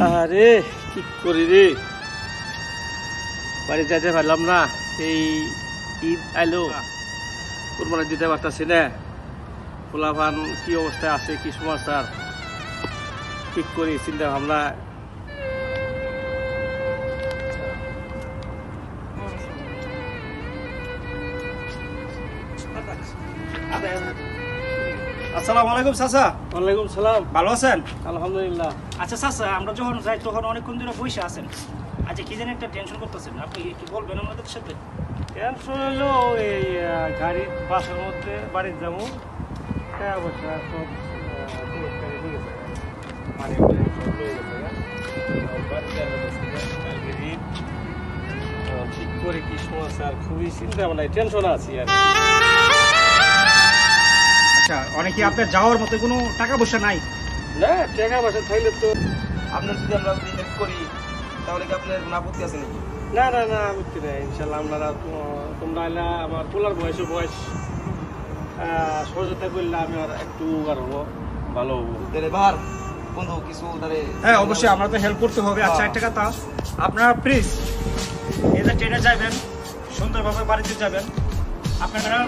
আরে কি করি রে, বাড়ি যাইতে পারলাম না। এই ঈদ আইলো, কোরবানি দিতে পারতাছি না। পোলাপান কি অবস্থায় আছে, কি সমাচার, ঠিক করি চিন্তা ভাবনা। আসসালামু আলাইকুম চাচা। ওয়ালাইকুম সালাম। ভালো আছেন? আলহামদুলিল্লাহ। আচ্ছা চাচা, আমরা যখন যাই তখন অনেকক্ষণ ধরে বসে আছেন। আচ্ছা কি জানি একটা টেনশন করতেছেন, আপনি কি বলবেন আমাদের সাথে? টেনশন হলো এই গাড়ির বাসের মধ্যে বাড়ির যাবো, টাকা পয়সা সব জিনিসটাকে নিয়ে গেছে, পানি সব নিয়ে গেছে। বাড়িতে কালকে ঈদ, ঠিক করে কি সমস্যা, খুবই চিন্তা ভাবনা, টেনশন আছি আর। আচ্ছা, অনেকে আপনার যাওয়ার মতো কোনো টাকা পয়সা নাই? না, টাকা পয়সা থাকলে তো। আপনার যদি আমরা যদি হেল্প করি তাহলে কি আপনার কোনো আপত্তি আছে নাকি? না না না, বুঝতে নাই। ইনশাল্লাহ আপনারা তোমরা এলা আমার পোলার বয়স সহযোগিতা করলে আমি আর একটু আর হবো, ভালো হবো। ড্রাইভার বন্ধু কিছু তারে। হ্যাঁ অবশ্যই, আমরা তো হেল্প করতে হবে। আচ্ছা একটা কথা, আপনারা প্লিজ এই যে ট্রেনে যাবেন, সুন্দরভাবে বাড়িতে যাবেন। আপনারা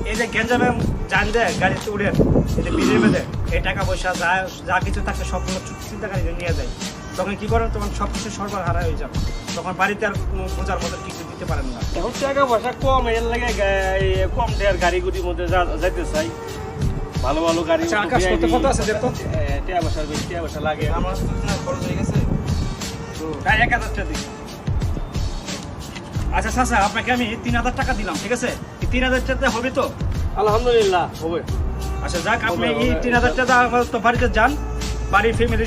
এই যে গেঞ্জামে যান দেয় গাড়িতে উঠেন, এই যে বিলের বেঁধে এই টাকা পয়সা যা যা কিছু থাকে সবগুলো চিন্তাকারী নিয়ে যায়। তখন কি করেন, তখন সব কিছু সরবার হারা হয়ে যাবে। তখন বাড়িতে আর কোনো বোঝার মতো কিছু দিতে পারেন না। এখন টাকা পয়সা কম, এর লাগে কম টাকার গাড়িগুড়ির মধ্যে যাইতে চাই। ভালো ভালো গাড়ি। আচ্ছা আকাশ কত আছে দেখো? টাকা পয়সার বেশি টাকা পয়সা লাগে। আমার তো না খরচ হয়ে গেছে তো। তাই 1000 দিই। আচ্ছা চাচা, আপনাকে আমি 3000 টাকা দিলাম, ঠিক আছে? এই 3000 টাকা হবে তো? আলহামদুলিল্লাহ হবে। আচ্ছা যাক, আপনি এই 3000 টাকা তো বাড়িতে যান, বাড়ির ফ্যামিলি